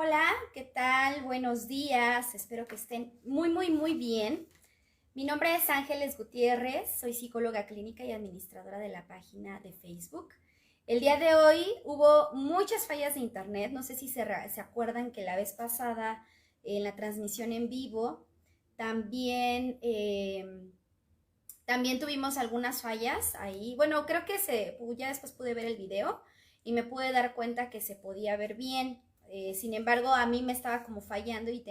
Hola, ¿qué tal? Buenos días. Espero que estén muy bien. Mi nombre es Ángeles Gutiérrez, soy psicóloga clínica y administradora de la página de Facebook. El día de hoy hubo muchas fallas de internet. No sé si se acuerdan que la vez pasada en la transmisión en vivo también, también tuvimos algunas fallas ahí. Bueno, creo que ya después pude ver el video y me pude dar cuenta que se podía ver bien. Sin embargo, a mí me estaba como fallando y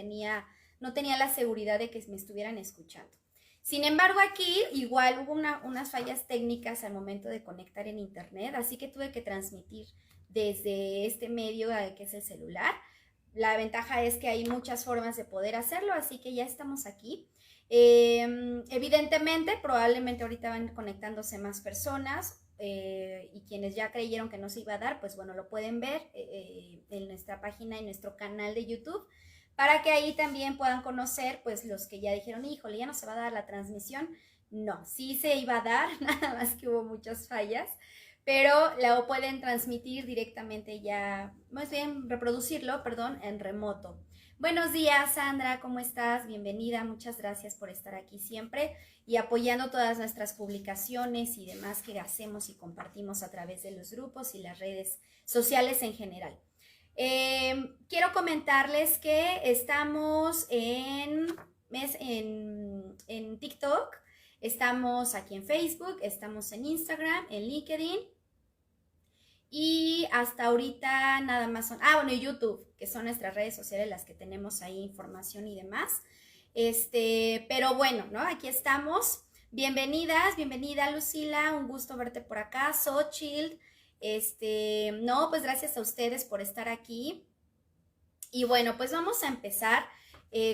no tenía la seguridad de que me estuvieran escuchando. Sin embargo, aquí igual hubo unas fallas técnicas al momento de conectar en internet, así que tuve que transmitir desde este medio que es el celular. La ventaja es que hay muchas formas de poder hacerlo, así que ya estamos aquí. Evidentemente, probablemente ahorita van conectándose más personas y quienes ya creyeron que no se iba a dar, pues bueno, lo pueden ver en nuestra página, en nuestro canal de YouTube, para que ahí también puedan conocer, pues los que ya dijeron, híjole, ya no se va a dar la transmisión. No, sí se iba a dar, nada más que hubo muchas fallas, pero la pueden transmitir directamente ya, más bien reproducirlo, perdón, en remoto. Buenos días, Sandra, ¿cómo estás? Bienvenida, muchas gracias por estar aquí siempre y apoyando todas nuestras publicaciones y demás que hacemos y compartimos a través de los grupos y las redes sociales en general. Quiero comentarles que estamos en TikTok, estamos aquí en Facebook, estamos en Instagram, en LinkedIn y hasta ahorita nada más bueno, y YouTube, que son nuestras redes sociales las que tenemos ahí información y demás. Pero bueno, ¿no? Aquí estamos. Bienvenida Lucila, un gusto verte por acá. Xochitl, no, pues gracias a ustedes por estar aquí. Y bueno, pues vamos a empezar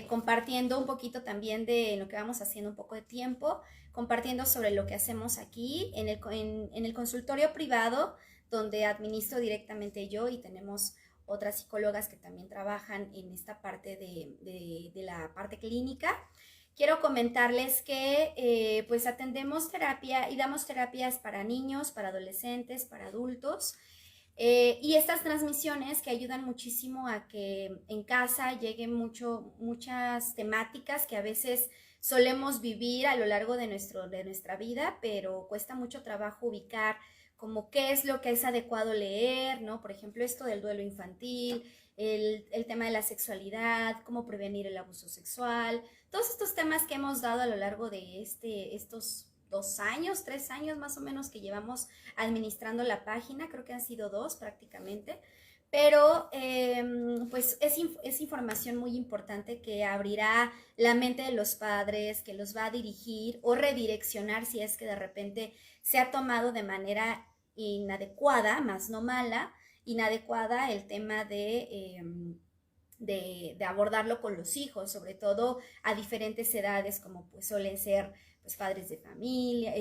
compartiendo un poquito también de lo que vamos haciendo, un poco de tiempo, compartiendo sobre lo que hacemos aquí en el consultorio privado, donde administro directamente yo y tenemos otras psicólogas que también trabajan en esta parte de la parte clínica. Quiero comentarles que pues atendemos terapia y damos terapias para niños, para adolescentes, para adultos. Y estas transmisiones que ayudan muchísimo a que en casa lleguen muchas temáticas que a veces solemos vivir a lo largo de nuestra vida, pero cuesta mucho trabajo ubicar como qué es lo que es adecuado leer, ¿no? Por ejemplo, esto del duelo infantil, el tema de la sexualidad, cómo prevenir el abuso sexual, todos estos temas que hemos dado a lo largo de estos 2 años, 3 años más o menos que llevamos administrando la página, creo que han sido 2 prácticamente, pero pues es información muy importante que abrirá la mente de los padres, que los va a dirigir o redireccionar si es que de repente se ha tomado de manera inadecuada, más no mala, inadecuada el tema de abordarlo con los hijos, sobre todo a diferentes edades, como pues suelen ser pues padres de familia,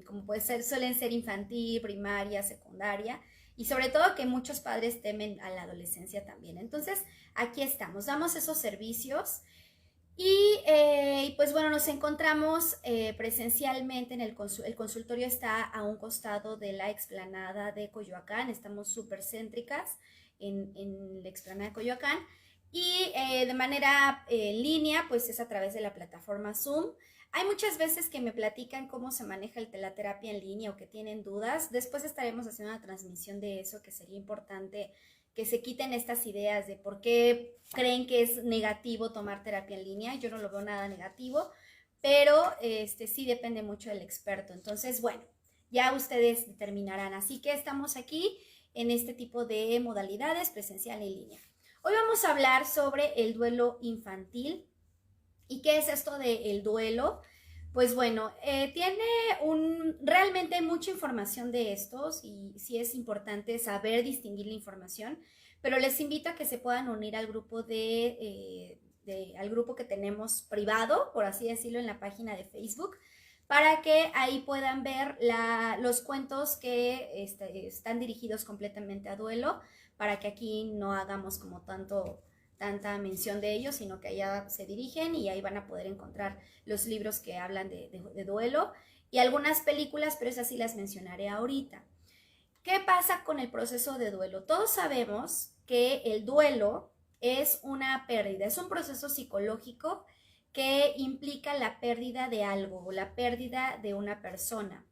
como suelen ser infantil, primaria, secundaria, y sobre todo que muchos padres temen a la adolescencia también. Entonces, aquí estamos, damos esos servicios. Y pues bueno, nos encontramos presencialmente el consultorio está a un costado de la explanada de Coyoacán, estamos súper céntricas en la explanada de Coyoacán y de manera en línea pues es a través de la plataforma Zoom. Hay muchas veces que me platican cómo se maneja la terapia en línea o que tienen dudas. Después estaremos haciendo una transmisión de eso, que sería importante que se quiten estas ideas de por qué creen que es negativo tomar terapia en línea. Yo no lo veo nada negativo, pero sí depende mucho del experto. Entonces, bueno, ya ustedes determinarán. Así que estamos aquí en este tipo de modalidades, presencial y en línea. Hoy vamos a hablar sobre el duelo infantil. ¿Y qué es esto del duelo? Pues bueno, tiene realmente mucha información de estos y sí es importante saber distinguir la información, pero les invito a que se puedan unir al grupo al grupo que tenemos privado, por así decirlo, en la página de Facebook, para que ahí puedan ver los cuentos que están dirigidos completamente a duelo, para que aquí no hagamos como tanta mención de ellos, sino que allá se dirigen y ahí van a poder encontrar los libros que hablan de duelo y algunas películas, pero esas sí las mencionaré ahorita. ¿Qué pasa con el proceso de duelo? Todos sabemos que el duelo es una pérdida, es un proceso psicológico que implica la pérdida de algo o la pérdida de una persona.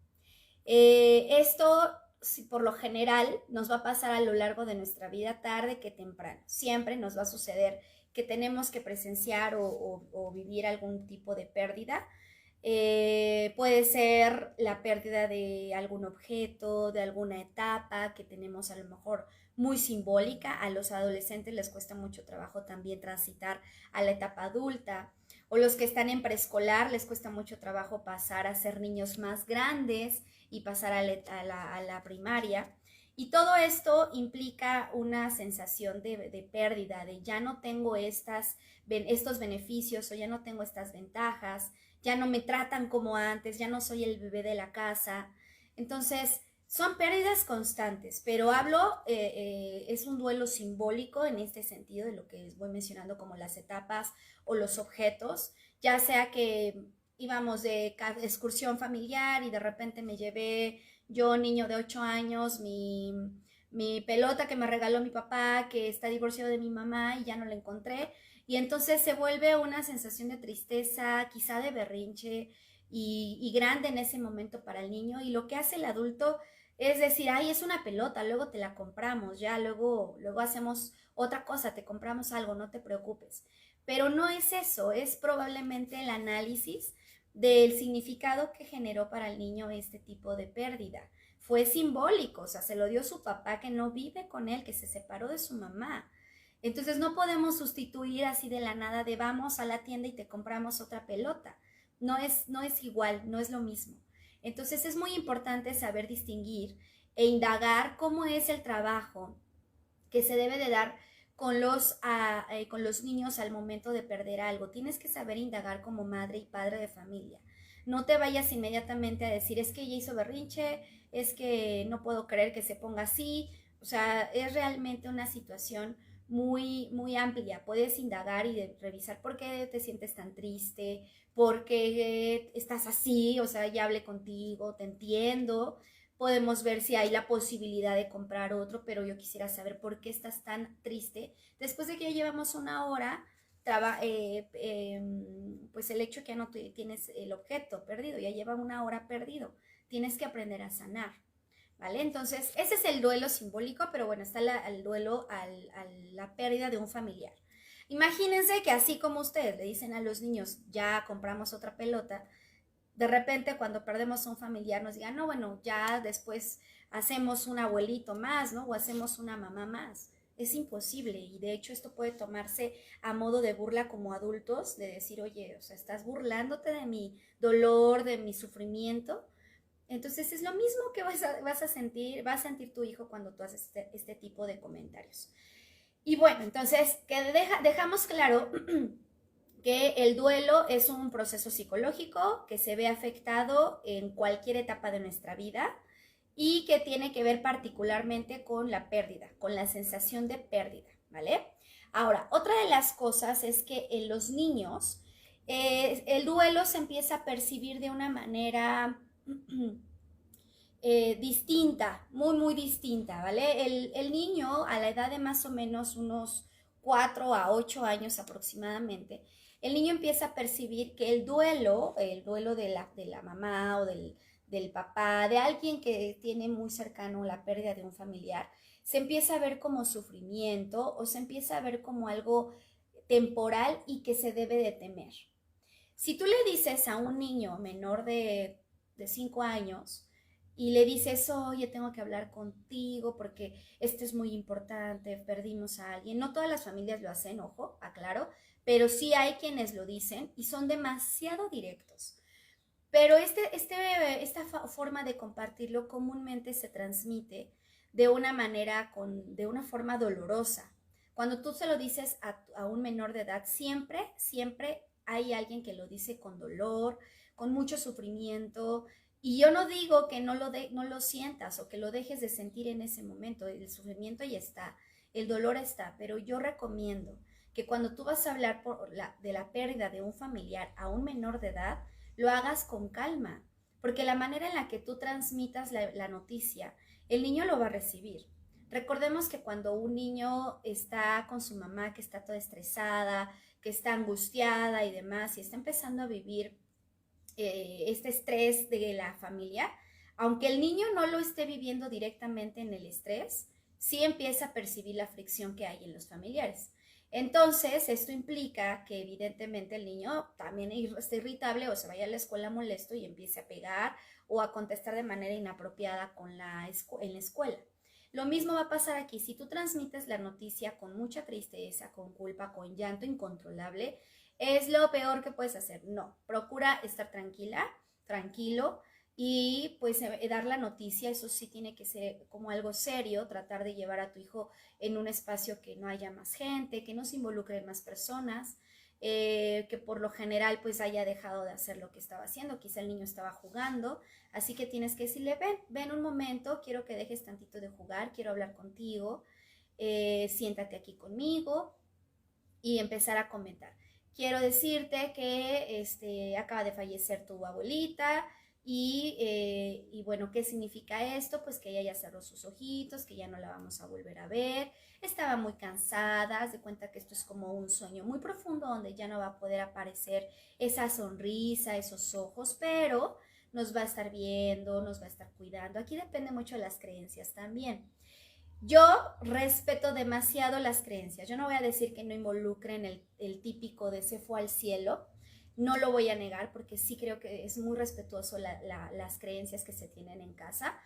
Esto, si por lo general, nos va a pasar a lo largo de nuestra vida, tarde que temprano. Siempre nos va a suceder que tenemos que presenciar o vivir algún tipo de pérdida. Puede ser la pérdida de algún objeto, de alguna etapa que tenemos a lo mejor muy simbólica. A los adolescentes les cuesta mucho trabajo también transitar a la etapa adulta, o los que están en preescolar les cuesta mucho trabajo pasar a ser niños más grandes y pasar a la primaria. Y todo esto implica una sensación de pérdida, de ya no tengo estos beneficios o ya no tengo estas ventajas, ya no me tratan como antes, ya no soy el bebé de la casa. Entonces, son pérdidas constantes, pero es un duelo simbólico en este sentido de lo que voy mencionando como las etapas o los objetos, ya sea que íbamos de excursión familiar y de repente me llevé yo, niño de 8 años, mi pelota que me regaló mi papá, que está divorciado de mi mamá y ya no la encontré. Y entonces se vuelve una sensación de tristeza, quizá de berrinche y grande en ese momento para el niño. Y lo que hace el adulto es decir, ay, es una pelota, luego te la compramos, ya luego hacemos otra cosa, te compramos algo, no te preocupes. Pero no es eso, es probablemente el análisis del significado que generó para el niño este tipo de pérdida. Fue simbólico, o sea, se lo dio su papá que no vive con él, que se separó de su mamá. Entonces no podemos sustituir así de la nada de vamos a la tienda y te compramos otra pelota. No es igual, no es lo mismo. Entonces es muy importante saber distinguir e indagar cómo es el trabajo que se debe de dar con los niños al momento de perder algo. Tienes que saber indagar como madre y padre de familia. No te vayas inmediatamente a decir, es que ella hizo berrinche, es que no puedo creer que se ponga así. O sea, es realmente una situación muy amplia. Puedes indagar y revisar por qué te sientes tan triste, por qué estás así, o sea, ya hablé contigo, te entiendo. Podemos ver si hay la posibilidad de comprar otro, pero yo quisiera saber por qué estás tan triste. Después de que ya llevamos una hora, pues el hecho que ya no tienes el objeto perdido, ya lleva una hora perdido, tienes que aprender a sanar. ¿Vale? Entonces, ese es el duelo simbólico, pero bueno, está el duelo a la pérdida de un familiar. Imagínense que así como ustedes le dicen a los niños, ya compramos otra pelota, de repente cuando perdemos a un familiar nos digan, no, bueno, ya después hacemos un abuelito más, ¿no? O hacemos una mamá más. Es imposible y de hecho esto puede tomarse a modo de burla como adultos, de decir, oye, o sea, estás burlándote de mi dolor, de mi sufrimiento. Entonces es lo mismo que va a sentir tu hijo cuando tú haces este tipo de comentarios. Y bueno, entonces dejamos claro que el duelo es un proceso psicológico que se ve afectado en cualquier etapa de nuestra vida y que tiene que ver particularmente con la pérdida, con la sensación de pérdida, ¿vale? Ahora, otra de las cosas es que en los niños el duelo se empieza a percibir de una manera distinta, muy distinta, ¿vale? El niño a la edad de más o menos unos 4 a 8 años aproximadamente, el niño empieza a percibir que el duelo de la mamá o del papá, de alguien que tiene muy cercano la pérdida de un familiar, se empieza a ver como sufrimiento o se empieza a ver como algo temporal y que se debe de temer. Si tú le dices a un niño menor de 5 años y le dices, oye, tengo que hablar contigo porque esto es muy importante, perdimos a alguien. No todas las familias lo hacen, ojo, aclaro, pero sí hay quienes lo dicen y son demasiado directos. Pero esta forma de compartirlo comúnmente se transmite de una manera, de una forma dolorosa. Cuando tú se lo dices a un menor de edad, siempre hay alguien que lo dice con dolor, con mucho sufrimiento. Y yo no digo que no lo sientas o que lo dejes de sentir en ese momento. El sufrimiento ya está, el dolor está, pero yo recomiendo que cuando tú vas a hablar de la pérdida de un familiar a un menor de edad, lo hagas con calma, porque la manera en la que tú transmitas la noticia, el niño lo va a recibir. Recordemos que cuando un niño está con su mamá, que está toda estresada, que está angustiada y demás, y está empezando a vivir este estrés de la familia, aunque el niño no lo esté viviendo directamente en el estrés, sí empieza a percibir la fricción que hay en los familiares. Entonces, esto implica que evidentemente el niño también esté irritable o se vaya a la escuela molesto y empiece a pegar o a contestar de manera inapropiada en la escuela. Lo mismo va a pasar aquí. Si tú transmites la noticia con mucha tristeza, con culpa, con llanto incontrolable, es lo peor que puedes hacer. No, procura estar tranquila, tranquilo y pues dar la noticia. Eso sí tiene que ser como algo serio, tratar de llevar a tu hijo en un espacio que no haya más gente, que no se involucren más personas, que por lo general pues haya dejado de hacer lo que estaba haciendo, quizá el niño estaba jugando, así que tienes que decirle, ven un momento, quiero que dejes tantito de jugar, quiero hablar contigo, siéntate aquí conmigo y empezar a comentar. Quiero decirte que acaba de fallecer tu abuelita y bueno, ¿qué significa esto? Pues que ella ya cerró sus ojitos, que ya no la vamos a volver a ver. Estaba muy cansada, haz de cuenta que esto es como un sueño muy profundo donde ya no va a poder aparecer esa sonrisa, esos ojos, pero nos va a estar viendo, nos va a estar cuidando. Aquí depende mucho de las creencias también. Yo respeto demasiado las creencias. Yo no voy a decir que no involucren el típico de se fue al cielo. No lo voy a negar porque sí creo que es muy respetuoso las creencias que se tienen en casa.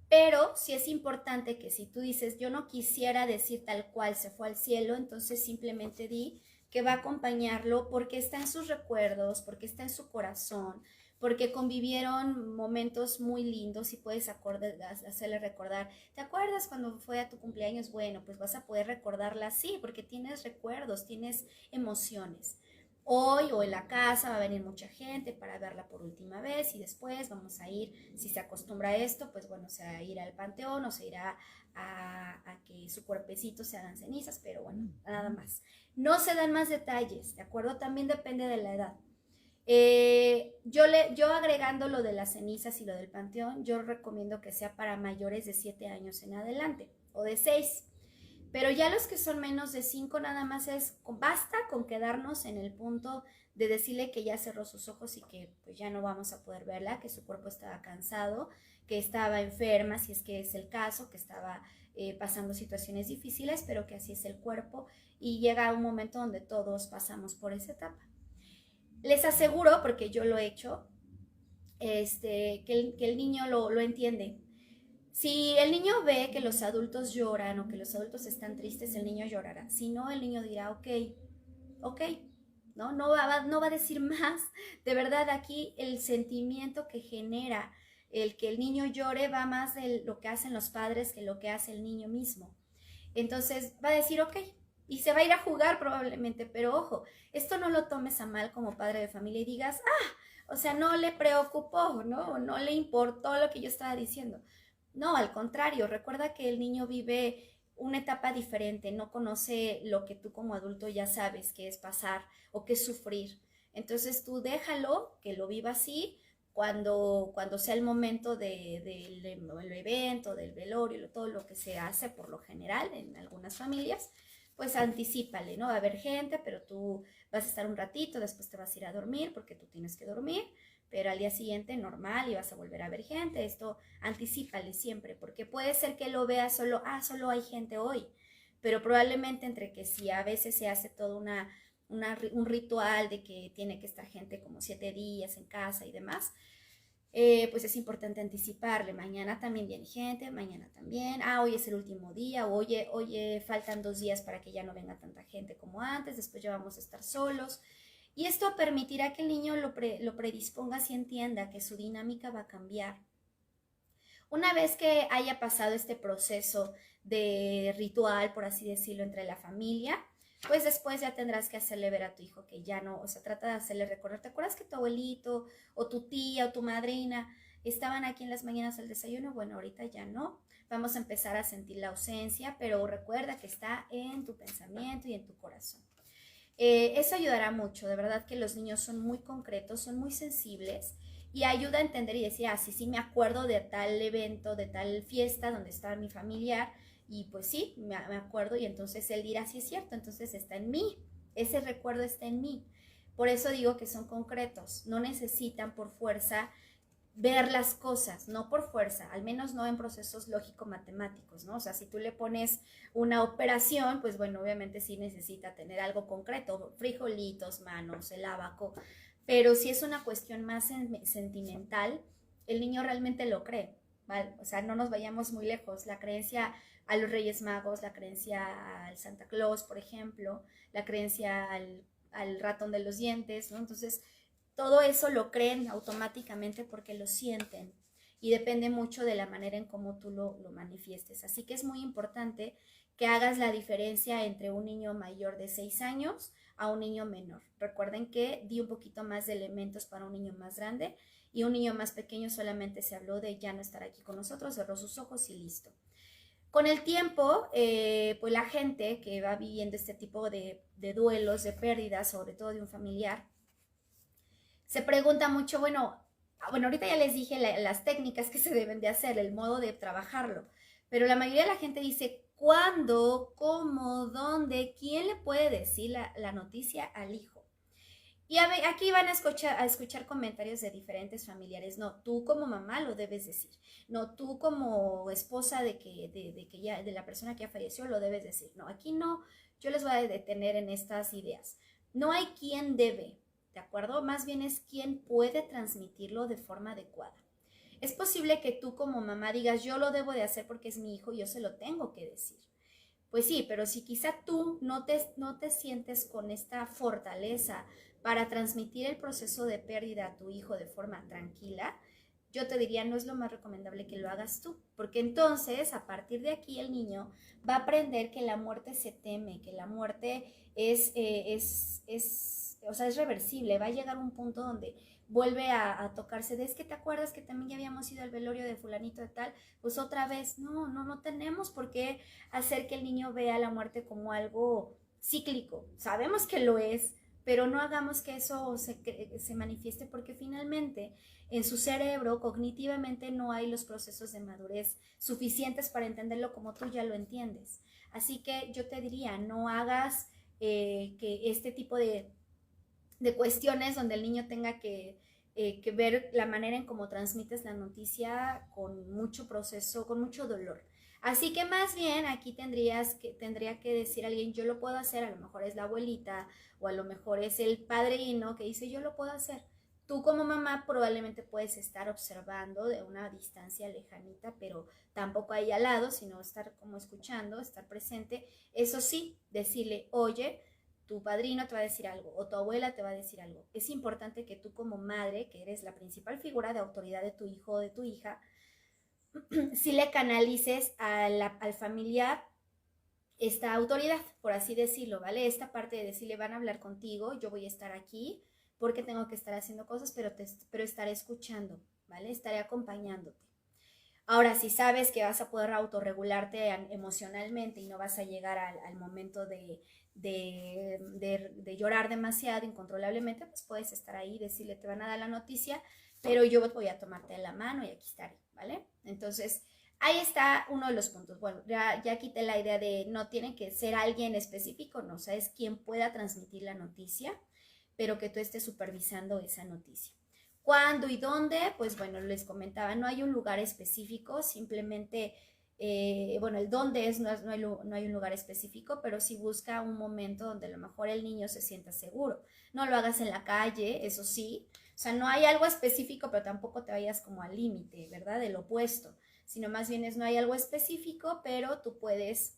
Pero sí es importante que si tú dices, yo no quisiera decir tal cual se fue al cielo, entonces simplemente di que va a acompañarlo porque está en sus recuerdos, porque está en su corazón, porque convivieron momentos muy lindos y puedes hacerle recordar. ¿Te acuerdas cuando fue a tu cumpleaños? Bueno, pues vas a poder recordarla así, porque tienes recuerdos, tienes emociones. Hoy o en la casa va a venir mucha gente para verla por última vez y después vamos a ir, si se acostumbra a esto, pues bueno, se va a ir al panteón o se irá a que su cuerpecito se hagan cenizas, pero bueno, nada más. No se dan más detalles, ¿de acuerdo? También depende de la edad. Yo agregando lo de las cenizas y lo del panteón, yo recomiendo que sea para mayores de 7 años en adelante o de 6. Pero ya los que son menos de 5 nada más basta con quedarnos en el punto de decirle que ya cerró sus ojos y que pues ya no vamos a poder verla, que su cuerpo estaba cansado, que estaba enferma, si es que es el caso, que estaba pasando situaciones difíciles, pero que así es el cuerpo y llega un momento donde todos pasamos por esa etapa. Les aseguro, porque yo lo he hecho, que el niño lo entiende. Si el niño ve que los adultos lloran o que los adultos están tristes, el niño llorará. Si no, el niño dirá, ok, ok, no va a decir más. De verdad, aquí el sentimiento que genera el que el niño llore va más de lo que hacen los padres que lo que hace el niño mismo. Entonces va a decir, ok, y se va a ir a jugar probablemente, pero ojo, esto no lo tomes a mal como padre de familia y digas, o sea, no le preocupó, ¿no? No le importó lo que yo estaba diciendo. No, al contrario, recuerda que el niño vive una etapa diferente, no conoce lo que tú como adulto ya sabes que es pasar o que es sufrir. Entonces tú déjalo que lo viva así cuando sea el momento del evento, del velorio, todo lo que se hace por lo general en algunas familias, pues anticípale, ¿no? Va a haber gente, pero tú vas a estar un ratito, después te vas a ir a dormir porque tú tienes que dormir, pero al día siguiente normal y vas a volver a ver gente. Esto anticípale siempre, porque puede ser que lo vea solo hay gente hoy, pero probablemente entre que si a veces se hace todo un ritual de que tiene que estar gente como 7 días en casa y demás, pues es importante anticiparle. Mañana también viene gente, mañana también. Hoy es el último día, oye, faltan 2 días para que ya no venga tanta gente como antes, después ya vamos a estar solos. Y esto permitirá que el niño lo predisponga y entienda que su dinámica va a cambiar. Una vez que haya pasado este proceso de ritual, por así decirlo, entre la familia, pues después ya tendrás que hacerle ver a tu hijo que ya no, o sea, trata de hacerle recordar. ¿Te acuerdas que tu abuelito o tu tía o tu madrina estaban aquí en las mañanas al desayuno? Bueno, ahorita ya no. Vamos a empezar a sentir la ausencia, pero recuerda que está en tu pensamiento y en tu corazón. Eso ayudará mucho, de verdad que los niños son muy concretos, son muy sensibles y ayuda a entender y decir, sí me acuerdo de tal evento, de tal fiesta donde estaba mi familiar Y pues sí, me acuerdo y entonces él dirá, sí es cierto, entonces está en mí, ese recuerdo está en mí. Por eso digo que son concretos, no necesitan por fuerza ver las cosas, no por fuerza, al menos no en procesos lógico-matemáticos, ¿no? O sea, si tú le pones una operación, pues bueno, obviamente sí necesita tener algo concreto, frijolitos, manos, el abaco, pero si es una cuestión más sentimental, el niño realmente lo cree, ¿vale? O sea, no nos vayamos muy lejos, la creencia a los Reyes Magos, la creencia al Santa Claus, por ejemplo, la creencia al ratón de los dientes, ¿no? Entonces, todo eso lo creen automáticamente porque lo sienten y depende mucho de la manera en cómo tú lo manifiestes. Así que es muy importante que hagas la diferencia entre un niño mayor de 6 años a un niño menor. Recuerden que di un poquito más de elementos para un niño más grande y un niño más pequeño solamente se habló de ya no estar aquí con nosotros, cerró sus ojos y listo. Con el tiempo, pues la gente que va viviendo este tipo de duelos, de pérdidas, sobre todo de un familiar, se pregunta mucho, bueno, ahorita ya les dije las técnicas que se deben de hacer, el modo de trabajarlo, pero la mayoría de la gente dice, ¿cuándo, cómo, dónde, quién le puede decir la noticia al hijo? Y aquí van a escuchar comentarios de diferentes familiares. No, tú como mamá lo debes decir. No, tú como esposa de la persona que ya falleció lo debes decir. No, aquí no, yo les voy a detener en estas ideas. No hay quien debe, ¿de acuerdo? Más bien es quien puede transmitirlo de forma adecuada. Es posible que tú como mamá digas, yo lo debo de hacer porque es mi hijo y yo se lo tengo que decir. Pues sí, pero si quizá tú no te sientes con esta fortaleza para transmitir el proceso de pérdida a tu hijo de forma tranquila, yo te diría, no es lo más recomendable que lo hagas tú, porque entonces a partir de aquí el niño va a aprender que la muerte se teme, que la muerte o sea, es reversible, va a llegar a un punto donde vuelve a tocarse de, es que te acuerdas que también ya habíamos ido al velorio de fulanito de tal, pues otra vez, no tenemos por qué hacer que el niño vea la muerte como algo cíclico, sabemos que lo es, pero no hagamos que eso se manifieste porque finalmente en su cerebro cognitivamente no hay los procesos de madurez suficientes para entenderlo como tú ya lo entiendes. Así que yo te diría, no hagas que este tipo de cuestiones donde el niño tenga que ver la manera en cómo transmites la noticia con mucho proceso, con mucho dolor. Así que más bien aquí tendría que decir alguien, yo lo puedo hacer, a lo mejor es la abuelita o a lo mejor es el padrino que dice, yo lo puedo hacer. Tú como mamá probablemente puedes estar observando de una distancia lejanita, pero tampoco ahí al lado, sino estar como escuchando, estar presente. Eso sí, decirle, oye, tu padrino te va a decir algo o tu abuela te va a decir algo. Es importante que tú como madre, que eres la principal figura de autoridad de tu hijo o de tu hija, si le canalices al familiar esta autoridad, por así decirlo, ¿vale? Esta parte de decirle, van a hablar contigo, yo voy a estar aquí porque tengo que estar haciendo cosas, pero estaré escuchando, ¿vale? Estaré acompañándote. Ahora, si sabes que vas a poder autorregularte emocionalmente y no vas a llegar al momento de llorar demasiado incontrolablemente, pues puedes estar ahí y decirle, te van a dar la noticia, pero yo voy a tomarte de la mano y aquí estaré, ¿vale? Entonces, ahí está uno de los puntos. Bueno, ya quité la idea de no tiene que ser alguien específico, no, o sea, es quien pueda transmitir la noticia, pero que tú estés supervisando esa noticia. ¿Cuándo y dónde? Pues bueno, les comentaba, no hay un lugar específico, simplemente, bueno, el dónde no hay un lugar específico, pero sí busca un momento donde a lo mejor el niño se sienta seguro. No lo hagas en la calle, eso sí, o sea, no hay algo específico, pero tampoco te vayas como al límite, ¿verdad? Del opuesto, sino más bien no hay algo específico, pero tú puedes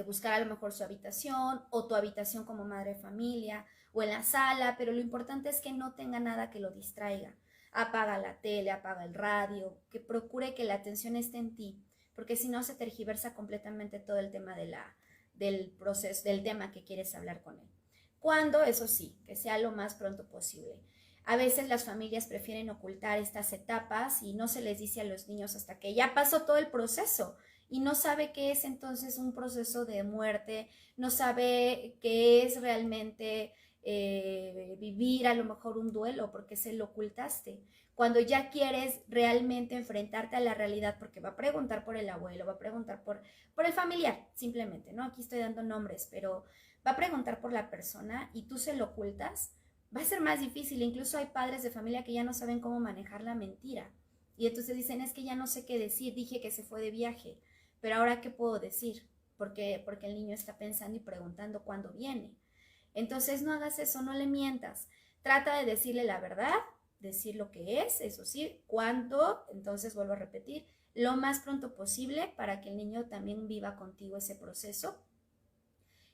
buscar a lo mejor su habitación o tu habitación como madre de familia o en la sala, pero lo importante es que no tenga nada que lo distraiga. Apaga la tele, apaga el radio, que procure que la atención esté en ti, porque si no se tergiversa completamente todo el tema del proceso, del tema que quieres hablar con él. ¿Cuándo? Eso sí, que sea lo más pronto posible. A veces las familias prefieren ocultar estas etapas y no se les dice a los niños hasta que ya pasó todo el proceso y no sabe qué es entonces un proceso de muerte, no sabe qué es realmente vivir a lo mejor un duelo porque se lo ocultaste. Cuando ya quieres realmente enfrentarte a la realidad, porque va a preguntar por el abuelo, va a preguntar por el familiar, simplemente, ¿no? Aquí estoy dando nombres, pero va a preguntar por la persona y tú se lo ocultas, va a ser más difícil. Incluso hay padres de familia que ya no saben cómo manejar la mentira. Y entonces dicen, es que ya no sé qué decir, dije que se fue de viaje, pero ahora qué puedo decir, porque el niño está pensando y preguntando cuándo viene. Entonces no hagas eso, no le mientas. Trata de decirle la verdad, decir lo que es, eso sí, cuándo, entonces vuelvo a repetir, lo más pronto posible para que el niño también viva contigo ese proceso.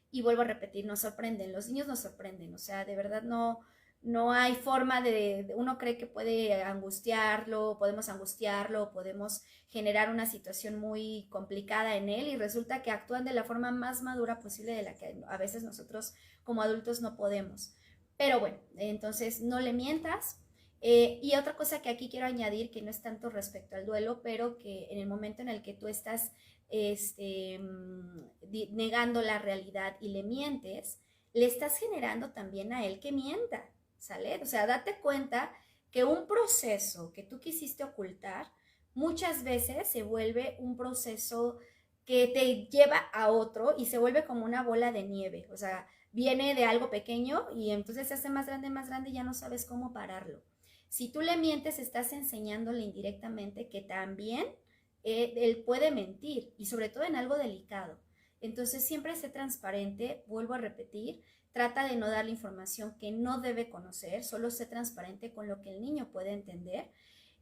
Y vuelvo a repetir, nos sorprenden, los niños nos sorprenden, o sea, de verdad no hay forma uno cree que puede angustiarlo, podemos generar una situación muy complicada en él y resulta que actúan de la forma más madura posible de la que a veces nosotros como adultos no podemos. Pero bueno, entonces no le mientas. Y otra cosa que aquí quiero añadir, que no es tanto respecto al duelo, pero que en el momento en el que tú estás negando la realidad y le mientes, le estás generando también a él que mienta, ¿sale? O sea, date cuenta que un proceso que tú quisiste ocultar muchas veces se vuelve un proceso que te lleva a otro y se vuelve como una bola de nieve, o sea, viene de algo pequeño y entonces se hace más grande y ya no sabes cómo pararlo. Si tú le mientes, estás enseñándole indirectamente que también él puede mentir y sobre todo en algo delicado. Entonces siempre sé transparente, vuelvo a repetir, trata de no darle información que no debe conocer, solo sé transparente con lo que el niño puede entender.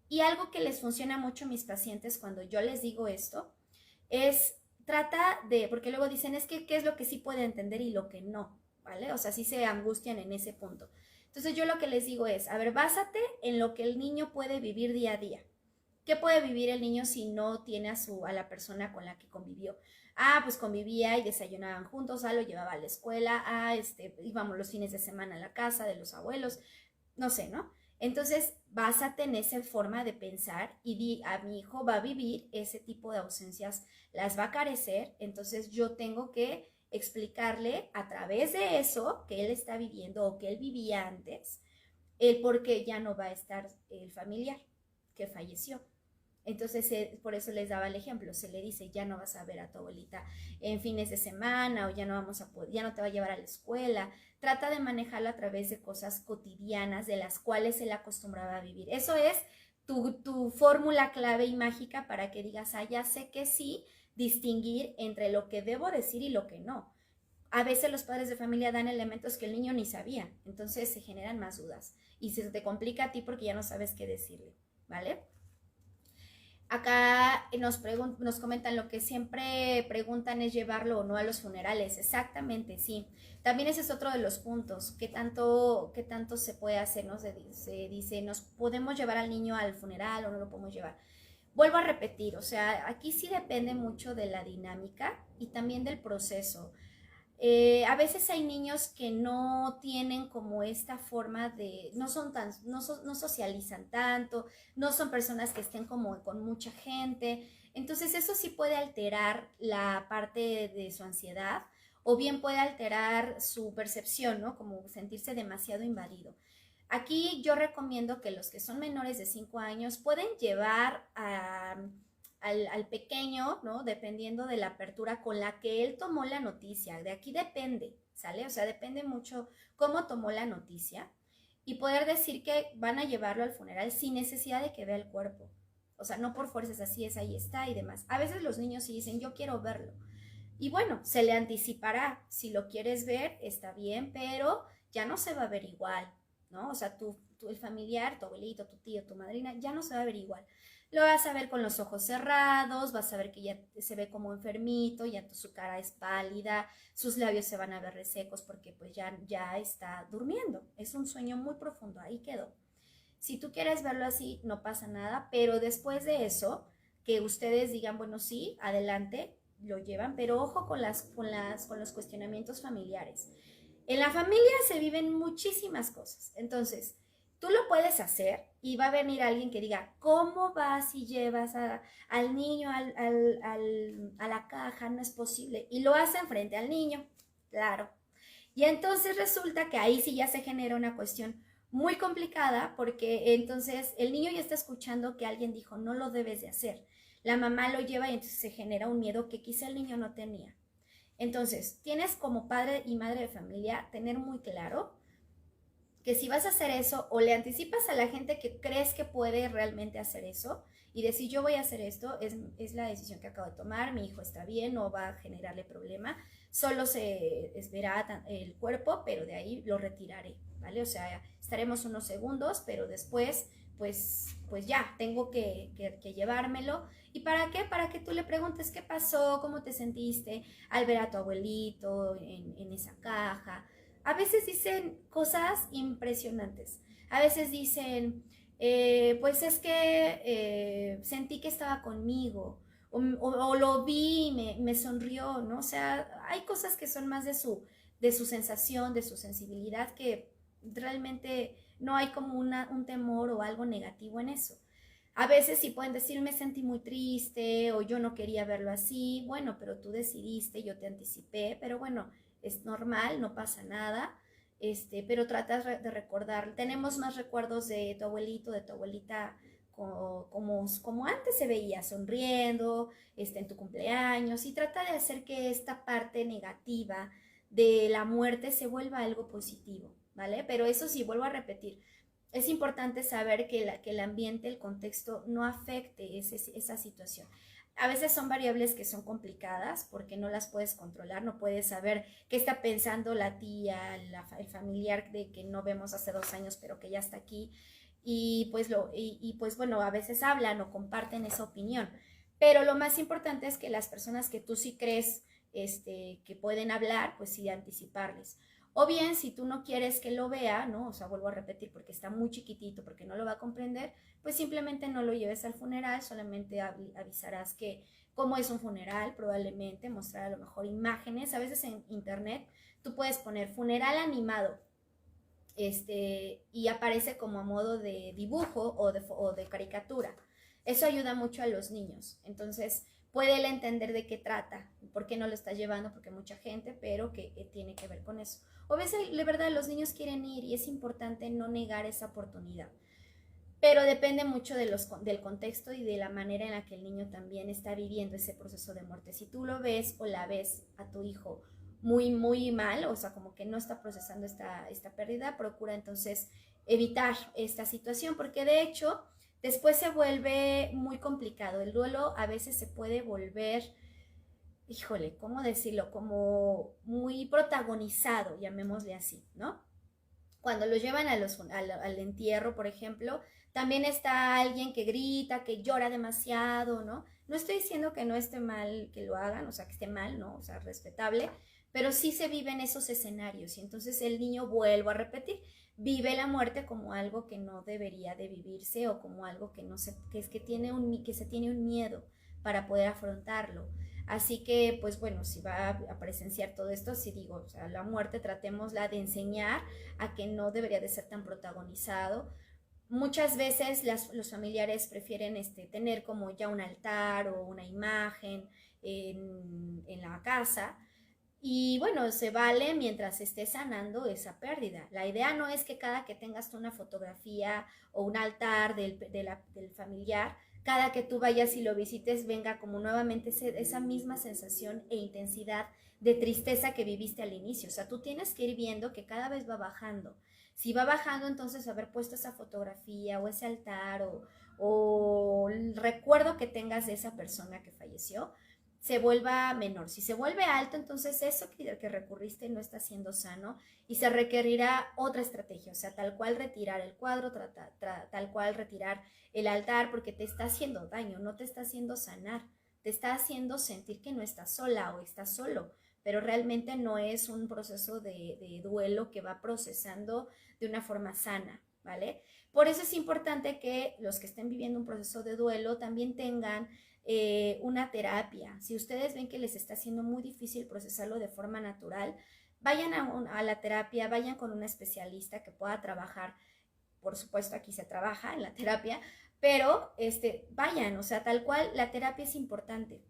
Y algo que les funciona mucho a mis pacientes cuando yo les digo esto es trata de, porque luego dicen es que qué es lo que sí puede entender y lo que no, ¿vale? O sea, sí se angustian en ese punto. Entonces yo lo que les digo es, a ver, básate en lo que el niño puede vivir día a día. ¿Qué puede vivir el niño si no tiene a la persona con la que convivió? Ah, pues convivía y desayunaban juntos, lo llevaba a la escuela, íbamos los fines de semana a la casa de los abuelos, no sé, ¿no? Entonces, básate en esa forma de pensar y di, a mi hijo va a vivir ese tipo de ausencias, las va a carecer, entonces yo tengo que explicarle a través de eso que él está viviendo o que él vivía antes, el por qué ya no va a estar el familiar que falleció. Entonces, por eso les daba el ejemplo, se le dice, ya no vas a ver a tu abuelita en fines de semana o ya no vamos a poder, ya no te va a llevar a la escuela. Trata de manejarlo a través de cosas cotidianas de las cuales él acostumbraba a vivir. Eso es tu fórmula clave y mágica para que digas, ya sé que sí, distinguir entre lo que debo decir y lo que no. A veces los padres de familia dan elementos que el niño ni sabía, entonces se generan más dudas y se te complica a ti porque ya no sabes qué decirle, ¿vale? Acá nos comentan lo que siempre preguntan es llevarlo o no a los funerales. Exactamente, sí. También ese es otro de los puntos. Qué tanto se puede hacer? ¿No? Se dice, ¿nos podemos llevar al niño al funeral o no lo podemos llevar? Vuelvo a repetir, o sea, aquí sí depende mucho de la dinámica y también del proceso. A veces hay niños que no tienen como esta forma de, no socializan tanto, no son personas que estén como con mucha gente, entonces eso sí puede alterar la parte de su ansiedad o bien puede alterar su percepción, ¿no? Como sentirse demasiado invadido. Aquí yo recomiendo que los que son menores de 5 años pueden llevar al pequeño, ¿no? Dependiendo de la apertura con la que él tomó la noticia. De aquí depende, ¿sale? O sea, depende mucho cómo tomó la noticia y poder decir que van a llevarlo al funeral sin necesidad de que vea el cuerpo. O sea, no por fuerzas, así es, ahí está y demás. A veces los niños sí dicen, yo quiero verlo. Y bueno, se le anticipará. Si lo quieres ver, está bien, pero ya no se va a ver igual, ¿no? O sea, el familiar, tu abuelito, tu tío, tu madrina, ya no se va a ver igual. Lo vas a ver con los ojos cerrados, vas a ver que ya se ve como enfermito, ya su cara es pálida, sus labios se van a ver resecos porque pues ya está durmiendo. Es un sueño muy profundo, ahí quedó. Si tú quieres verlo así, no pasa nada, pero después de eso, que ustedes digan, bueno, sí, adelante, lo llevan, pero ojo con los cuestionamientos familiares. En la familia se viven muchísimas cosas, entonces tú lo puedes hacer y va a venir alguien que diga, ¿cómo vas y llevas al niño a la caja? No es posible. Y lo hacen frente al niño, claro. Y entonces resulta que ahí sí ya se genera una cuestión muy complicada porque entonces el niño ya está escuchando que alguien dijo no lo debes de hacer. La mamá lo lleva y entonces se genera un miedo que quizá el niño no tenía. Entonces, tienes como padre y madre de familia tener muy claro que si vas a hacer eso o le anticipas a la gente que crees que puede realmente hacer eso y decir yo voy a hacer esto, es la decisión que acabo de tomar, mi hijo está bien, no va a generarle problema, solo se verá el cuerpo, pero de ahí lo retiraré, ¿vale? O sea, estaremos unos segundos, pero después pues ya, tengo que llevármelo. ¿Y para qué? Para que tú le preguntes qué pasó, cómo te sentiste al ver a tu abuelito en esa caja. A veces dicen cosas impresionantes. A veces dicen, pues es que sentí que estaba conmigo, o lo vi y me sonrió, ¿no? O sea, hay cosas que son más de su sensación, de su sensibilidad, que realmente no hay como un temor o algo negativo en eso. A veces sí pueden decir, me sentí muy triste o yo no quería verlo así. Bueno, pero tú decidiste, yo te anticipé, pero bueno, es normal, no pasa nada. Pero tratas de recordar. Tenemos más recuerdos de tu abuelito, de tu abuelita, como antes se veía, sonriendo, en tu cumpleaños, y trata de hacer que esta parte negativa de la muerte se vuelva algo positivo, ¿vale? Pero eso sí, vuelvo a repetir, es importante saber que el ambiente, el contexto no afecte esa situación. A veces son variables que son complicadas porque no las puedes controlar, no puedes saber qué está pensando la tía, el familiar de que no vemos hace 2 años pero que ya está aquí pues bueno, a veces hablan o comparten esa opinión. Pero lo más importante es que las personas que tú sí crees que pueden hablar, pues sí anticiparles. O bien, si tú no quieres que lo vea, ¿no? O sea, vuelvo a repetir, porque está muy chiquitito, porque no lo va a comprender, pues simplemente no lo lleves al funeral, solamente avisarás que como es un funeral, probablemente mostrar a lo mejor imágenes. A veces en internet tú puedes poner funeral animado, y aparece como a modo de dibujo o de caricatura. Eso ayuda mucho a los niños. Entonces, puede él entender de qué trata, por qué no lo está llevando, porque mucha gente, pero que tiene que ver con eso. O a veces, de verdad, los niños quieren ir y es importante no negar esa oportunidad. Pero depende mucho del contexto y de la manera en la que el niño también está viviendo ese proceso de muerte. Si tú lo ves o la ves a tu hijo muy, muy mal, o sea, como que no está procesando esta pérdida, procura entonces evitar esta situación, porque de hecho después se vuelve muy complicado. El duelo a veces se puede volver, híjole, ¿cómo decirlo? Como muy protagonizado, llamémosle así, ¿no? Cuando lo llevan al entierro, por ejemplo, también está alguien que grita, que llora demasiado, ¿no? No estoy diciendo que no esté mal que lo hagan, o sea, que esté mal, ¿no? O sea, respetable, pero sí se viven esos escenarios y entonces el niño, vuelvo a repetir, vive la muerte como algo que no debería de vivirse o como algo que no se, que es que que se tiene un miedo para poder afrontarlo. Así que, pues bueno, si va a presenciar todo esto, si digo, o sea, la muerte tratémosla de enseñar a que no debería de ser tan protagonizado. Muchas veces los familiares prefieren tener como ya un altar o una imagen en la casa, y bueno, se vale mientras esté sanando esa pérdida. La idea no es que cada que tengas tú una fotografía o un altar del familiar, cada que tú vayas y lo visites, venga como nuevamente esa misma sensación e intensidad de tristeza que viviste al inicio. O sea, tú tienes que ir viendo que cada vez va bajando. Si va bajando, entonces haber puesto esa fotografía o ese altar o el recuerdo que tengas de esa persona que falleció, se vuelva menor. Si se vuelve alto, entonces eso que recurriste no está siendo sano y se requerirá otra estrategia, o sea, tal cual retirar el cuadro, tal cual retirar el altar, porque te está haciendo daño, no te está haciendo sanar, te está haciendo sentir que no estás sola o estás solo, pero realmente no es un proceso de duelo que va procesando de una forma sana, ¿vale? Por eso es importante que los que estén viviendo un proceso de duelo también tengan una terapia. Si ustedes ven que les está siendo muy difícil procesarlo de forma natural, vayan a la terapia, vayan con un especialista que pueda trabajar. Por supuesto, aquí se trabaja en la terapia, pero vayan, o sea, tal cual, la terapia es importante.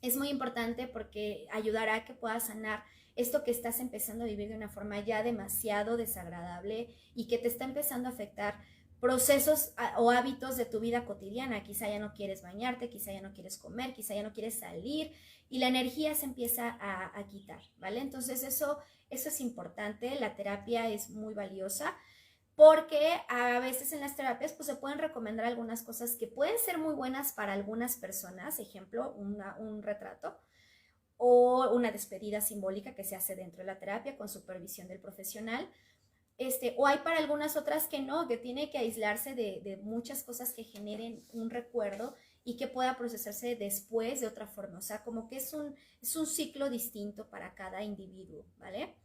Es muy importante porque ayudará a que puedas sanar esto que estás empezando a vivir de una forma ya demasiado desagradable y que te está empezando a afectar procesos o hábitos de tu vida cotidiana. Quizá ya no quieres bañarte, quizá ya no quieres comer, quizá ya no quieres salir y la energía se empieza a quitar, ¿vale? Entonces eso es importante, la terapia es muy valiosa porque a veces en las terapias pues se pueden recomendar algunas cosas que pueden ser muy buenas para algunas personas, ejemplo, un retrato o una despedida simbólica que se hace dentro de la terapia con supervisión del profesional. O hay para algunas otras que no, que tiene que aislarse de muchas cosas que generen un recuerdo y que pueda procesarse después de otra forma. O sea, como que es un ciclo distinto para cada individuo, ¿vale?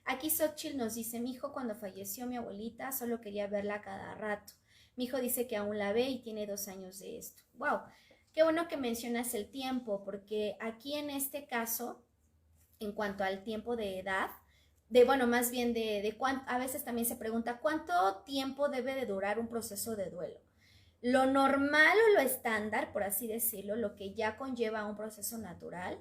Aquí Xochitl nos dice, mi hijo cuando falleció mi abuelita solo quería verla cada rato. Mi hijo dice que aún la ve y tiene 2 años de esto. ¡Wow! Qué bueno que mencionas el tiempo, porque aquí en este caso, en cuanto al tiempo de edad, bueno, más bien de cuánto, a veces también se pregunta cuánto tiempo debe de durar un proceso de duelo. Lo normal o lo estándar, por así decirlo, lo que ya conlleva un proceso natural,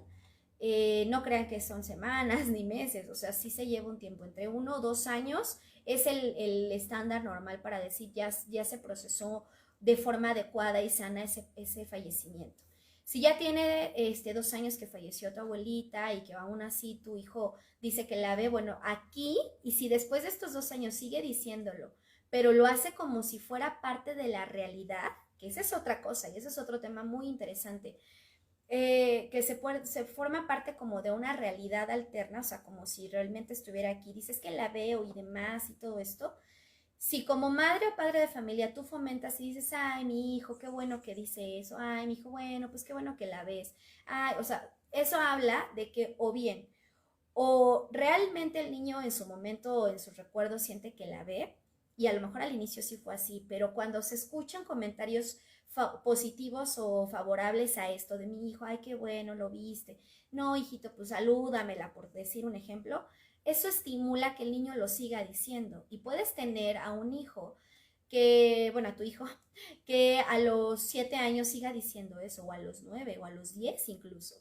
no crean que son semanas ni meses, o sea, sí se lleva un tiempo, entre 1 o 2 años es el estándar normal para decir ya se procesó de forma adecuada y sana ese fallecimiento. Si ya tiene 2 años que falleció tu abuelita y que aún así tu hijo dice que la ve, bueno, aquí, y si después de estos 2 años sigue diciéndolo, pero lo hace como si fuera parte de la realidad, que esa es otra cosa y ese es otro tema muy interesante, que se forma parte como de una realidad alterna, o sea, como si realmente estuviera aquí, dices que la veo y demás y todo esto. Si como madre o padre de familia tú fomentas y dices, ay, mi hijo, qué bueno que dice eso, ay, mi hijo, bueno, pues qué bueno que la ves, ay, o sea, eso habla de que o bien, o realmente el niño en su momento o en sus recuerdos siente que la ve, y a lo mejor al inicio sí fue así, pero cuando se escuchan comentarios positivos o favorables a esto de mi hijo, ay, qué bueno, lo viste, no, hijito, pues salúdamela, por decir un ejemplo, eso estimula que el niño lo siga diciendo. Y puedes tener a un hijo que, bueno, a tu hijo, que a los 7 años siga diciendo eso, o a los 9, o a los 10 incluso.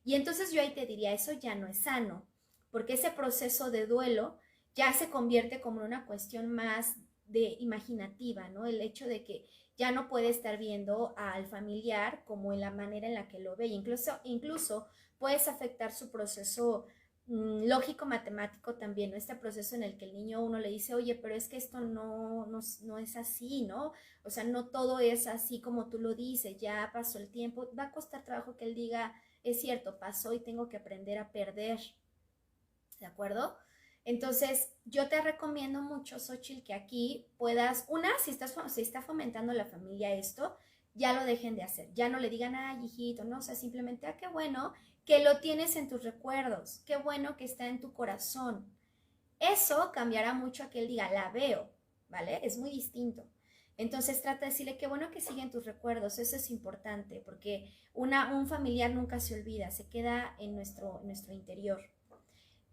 Y entonces yo ahí te diría, eso ya no es sano, porque ese proceso de duelo ya se convierte como en una cuestión más de imaginativa, ¿no? El hecho de que ya no puede estar viendo al familiar como en la manera en la que lo ve. Incluso puedes afectar su proceso lógico matemático también, ¿no? Este proceso en el que el niño uno le dice, oye, pero es que esto no es así, ¿no? O sea, no todo es así como tú lo dices, ya pasó el tiempo, va a costar trabajo que él diga, es cierto, pasó y tengo que aprender a perder, ¿de acuerdo? Entonces, yo te recomiendo mucho, Xochitl, que aquí puedas, si está fomentando la familia esto, ya lo dejen de hacer. Ya no le digan, ay, hijito, no, o sea, simplemente, qué bueno que lo tienes en tus recuerdos, qué bueno que está en tu corazón. Eso cambiará mucho a que él diga, la veo, ¿vale? Es muy distinto. Entonces trata de decirle, qué bueno que siguen tus recuerdos, eso es importante, porque un familiar nunca se olvida, se queda en nuestro interior.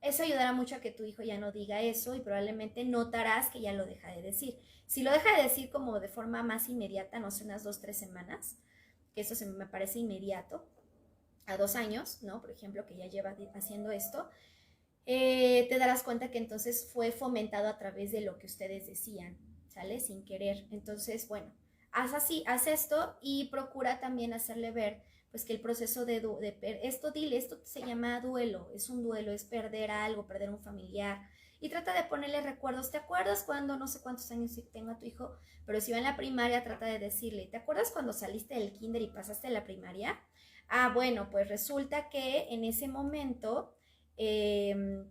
Eso ayudará mucho a que tu hijo ya no diga eso y probablemente notarás que ya lo deja de decir. Si lo deja de decir como de forma más inmediata, no sé, unas 2, 3 semanas, que eso me parece inmediato, a 2 años, ¿no? Por ejemplo, que ya lleva haciendo esto, te darás cuenta que entonces fue fomentado a través de lo que ustedes decían, ¿sale? Sin querer. Entonces, bueno, haz esto y procura también hacerle ver pues que el proceso esto se llama duelo, es un duelo, es perder algo, perder un familiar. Y trata de ponerle recuerdos. ¿Te acuerdas cuando, no sé cuántos años tenga tu hijo, pero si va en la primaria, trata de decirle, ¿te acuerdas cuando saliste del kinder y pasaste a la primaria? Ah, bueno, pues resulta que en ese momento eh,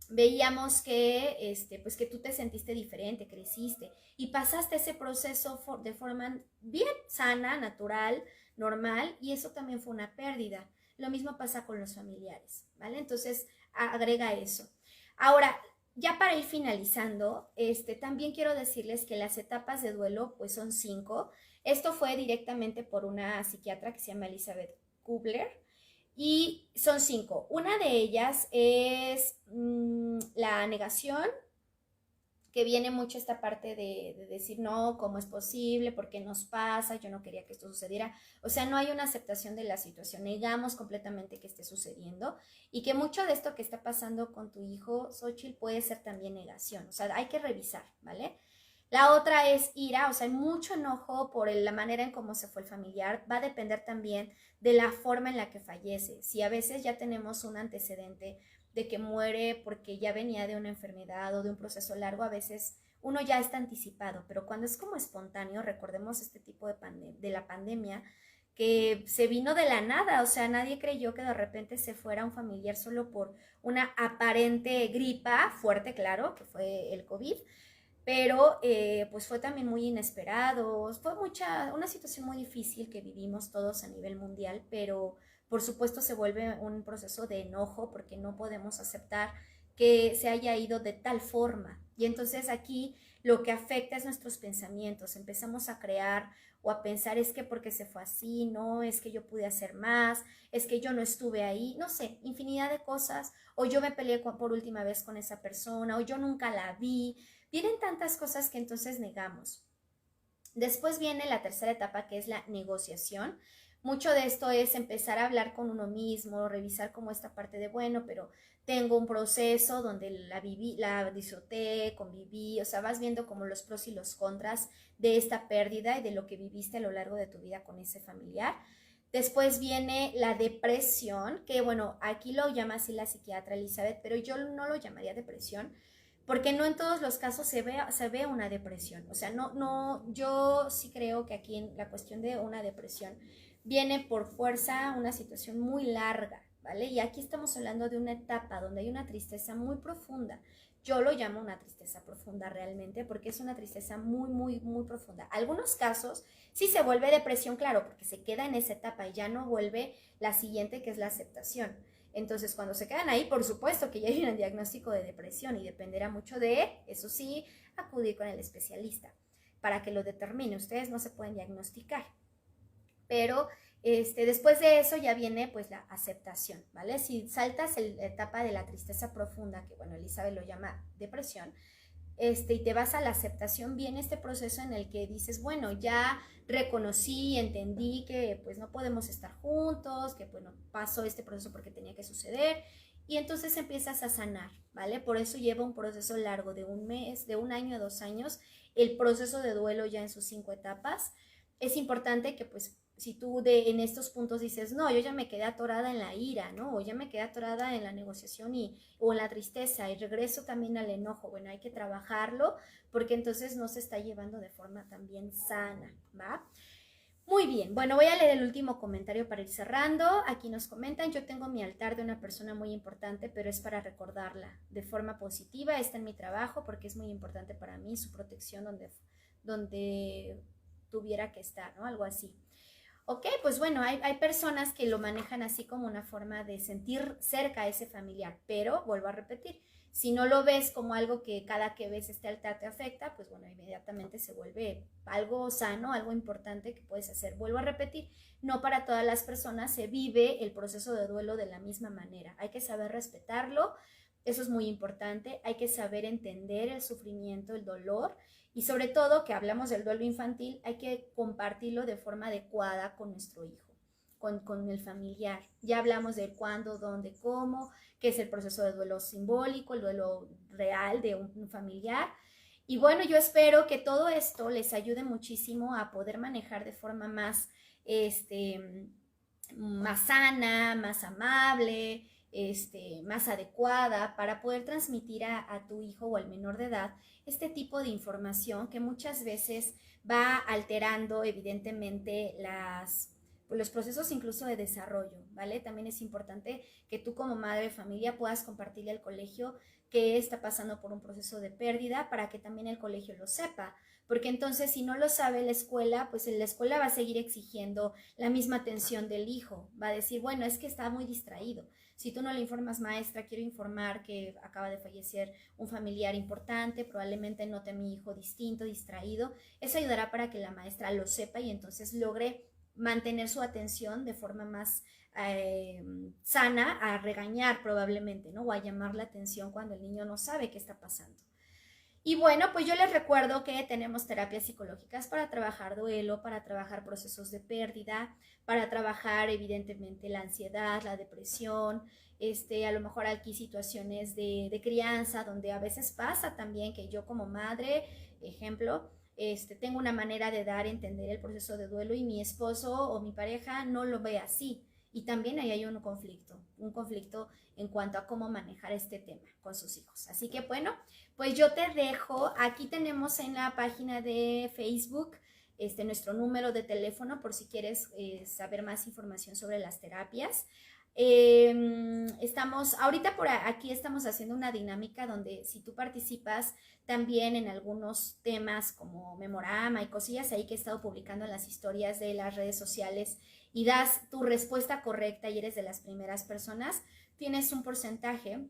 veíamos que, pues que tú te sentiste diferente, creciste y pasaste ese proceso de forma bien sana, natural, normal, y eso también fue una pérdida. Lo mismo pasa con los familiares, ¿vale? Entonces, agrega eso. Ahora, ya para ir finalizando, también quiero decirles que las etapas de duelo, pues son 5. Esto fue directamente por una psiquiatra que se llama Elizabeth Kubler, y son 5. Una de ellas es la negación, que viene mucho esta parte de decir, no, ¿cómo es posible? ¿Por qué nos pasa? Yo no quería que esto sucediera. O sea, no hay una aceptación de la situación, negamos completamente que esté sucediendo y que mucho de esto que está pasando con tu hijo, Xochitl, puede ser también negación. O sea, hay que revisar, ¿vale? La otra es ira, o sea, hay mucho enojo por la manera en cómo se fue el familiar. Va a depender también de la forma en la que fallece. Si a veces ya tenemos un antecedente de que muere porque ya venía de una enfermedad o de un proceso largo, a veces uno ya está anticipado, pero cuando es como espontáneo, recordemos este tipo de la pandemia, que se vino de la nada, o sea, nadie creyó que de repente se fuera un familiar solo por una aparente gripa fuerte, claro, que fue el COVID, pero pues fue también muy inesperado, fue una situación muy difícil que vivimos todos a nivel mundial, pero por supuesto se vuelve un proceso de enojo porque no podemos aceptar que se haya ido de tal forma. Y entonces aquí lo que afecta es nuestros pensamientos, empezamos a crear o a pensar es que porque se fue así, no, es que yo pude hacer más, es que yo no estuve ahí, no sé, infinidad de cosas, o yo me peleé por última vez con esa persona, o yo nunca la vi. Vienen tantas cosas que entonces negamos. Después viene la tercera etapa, que es la negociación. Mucho de esto es empezar a hablar con uno mismo, revisar como esta parte de, bueno, pero tengo un proceso donde la viví, la disfruté, conviví, o sea, vas viendo como los pros y los contras de esta pérdida y de lo que viviste a lo largo de tu vida con ese familiar. Después viene la depresión, que bueno, aquí lo llama así la psiquiatra Elizabeth, pero yo no lo llamaría depresión, porque no en todos los casos se ve una depresión. O sea, no, yo sí creo que aquí en la cuestión de una depresión viene por fuerza una situación muy larga, ¿vale? Y aquí estamos hablando de una etapa donde hay una tristeza muy profunda. Yo lo llamo una tristeza profunda realmente porque es una tristeza muy, muy, muy profunda. Algunos casos sí se vuelve depresión, claro, porque se queda en esa etapa y ya no vuelve la siguiente, que es la aceptación. Entonces, cuando se quedan ahí, por supuesto que ya hay un diagnóstico de depresión y dependerá mucho de, eso sí, acudir con el especialista para que lo determine. Ustedes no se pueden diagnosticar, pero después de eso ya viene pues la aceptación, ¿vale? Si saltas la etapa de la tristeza profunda, que bueno, Elizabeth lo llama depresión, y te vas a la aceptación, viene este proceso en el que dices, bueno, ya reconocí, entendí que pues no podemos estar juntos, que bueno, pasó este proceso porque tenía que suceder, y entonces empiezas a sanar, ¿vale? Por eso lleva un proceso largo de un mes, de un año a 2 años, el proceso de duelo ya en sus 5 etapas. Es importante que pues si tú en estos puntos dices, no, yo ya me quedé atorada en la ira, ¿no? O ya me quedé atorada en la negociación o en la tristeza y regreso también al enojo. Bueno, hay que trabajarlo porque entonces no se está llevando de forma también sana, ¿va? Muy bien, bueno, voy a leer el último comentario para ir cerrando. Aquí nos comentan, yo tengo mi altar de una persona muy importante, pero es para recordarla de forma positiva. Está en mi trabajo porque es muy importante para mí su protección donde tuviera que estar, ¿no? Algo así. Ok, pues bueno, hay personas que lo manejan así como una forma de sentir cerca a ese familiar, pero vuelvo a repetir, si no lo ves como algo que cada que ves este altar te afecta, pues bueno, inmediatamente se vuelve algo sano, algo importante que puedes hacer. Vuelvo a repetir, no para todas las personas se vive el proceso de duelo de la misma manera. Hay que saber respetarlo, eso es muy importante. Hay que saber entender el sufrimiento, el dolor y sobre todo que hablamos del duelo infantil, hay que compartirlo de forma adecuada con nuestro hijo, con el familiar. Ya hablamos de cuándo, dónde, cómo, qué es el proceso de duelo simbólico, el duelo real de un familiar. Y bueno, yo espero que todo esto les ayude muchísimo a poder manejar de forma más sana, más amable, más adecuada para poder transmitir a tu hijo o al menor de edad este tipo de información que muchas veces va alterando evidentemente los procesos incluso de desarrollo, ¿vale? También es importante que tú como madre de familia puedas compartirle al colegio que está pasando por un proceso de pérdida para que también el colegio lo sepa, porque entonces si no lo sabe la escuela, pues la escuela va a seguir exigiendo la misma atención del hijo, va a decir, bueno, es que está muy distraído. Si tú no le informas, maestra, quiero informar que acaba de fallecer un familiar importante, probablemente note a mi hijo distinto, distraído, eso ayudará para que la maestra lo sepa y entonces logre mantener su atención de forma más sana a regañar probablemente, ¿no? O a llamar la atención cuando el niño no sabe qué está pasando. Y bueno, pues yo les recuerdo que tenemos terapias psicológicas para trabajar duelo, para trabajar procesos de pérdida, para trabajar evidentemente la ansiedad, la depresión, a lo mejor aquí situaciones de crianza, donde a veces pasa también que yo como madre, ejemplo, tengo una manera de dar a entender el proceso de duelo y mi esposo o mi pareja no lo ve así. Y también ahí hay un conflicto en cuanto a cómo manejar este tema con sus hijos. Así que bueno, pues yo te dejo, aquí tenemos en la página de Facebook nuestro número de teléfono por si quieres saber más información sobre las terapias. Ahorita por aquí estamos haciendo una dinámica donde si tú participas también en algunos temas como memorama y cosillas ahí que he estado publicando en las historias de las redes sociales y das tu respuesta correcta y eres de las primeras personas, tienes un porcentaje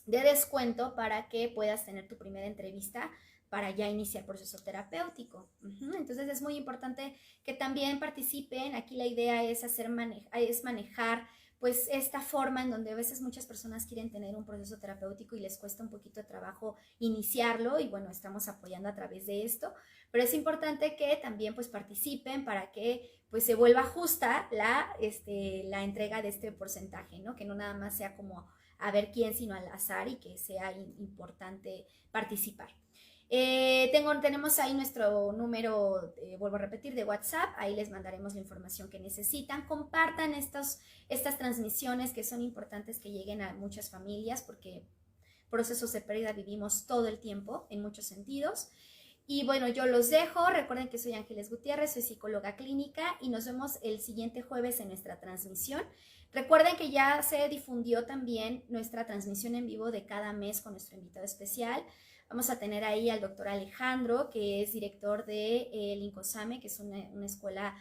de descuento para que puedas tener tu primera entrevista para ya iniciar proceso terapéutico. Entonces es muy importante que también participen. Aquí la idea es manejar pues esta forma en donde a veces muchas personas quieren tener un proceso terapéutico y les cuesta un poquito de trabajo iniciarlo y bueno, estamos apoyando a través de esto, pero es importante que también pues participen para que pues se vuelva justa la entrega de este porcentaje, ¿no? Que no nada más sea como a ver quién, sino al azar y que sea importante participar. Tenemos ahí nuestro número, vuelvo a repetir, de WhatsApp, ahí les mandaremos la información que necesitan. Compartan estas transmisiones que son importantes que lleguen a muchas familias porque procesos de pérdida vivimos todo el tiempo en muchos sentidos. Y bueno, yo los dejo. Recuerden que soy Ángeles Gutiérrez, soy psicóloga clínica y nos vemos el siguiente jueves en nuestra transmisión. Recuerden que ya se difundió también nuestra transmisión en vivo de cada mes con nuestro invitado especial. Vamos a tener ahí al doctor Alejandro, que es director de Lincosame, que es una escuela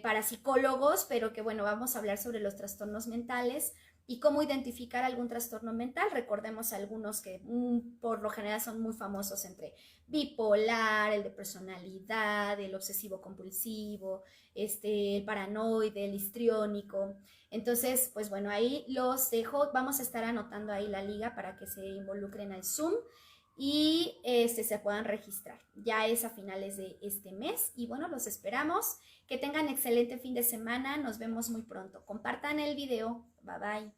para psicólogos, pero que bueno, vamos a hablar sobre los trastornos mentales y cómo identificar algún trastorno mental. Recordemos algunos que por lo general son muy famosos entre bipolar, el de personalidad, el obsesivo compulsivo, el paranoide, el histriónico. Entonces, pues bueno, ahí los dejo. Vamos a estar anotando ahí la liga para que se involucren al Zoom y se puedan registrar. Ya es a finales de este mes y bueno, los esperamos. Que tengan excelente fin de semana. Nos vemos muy pronto. Compartan el video. Bye bye.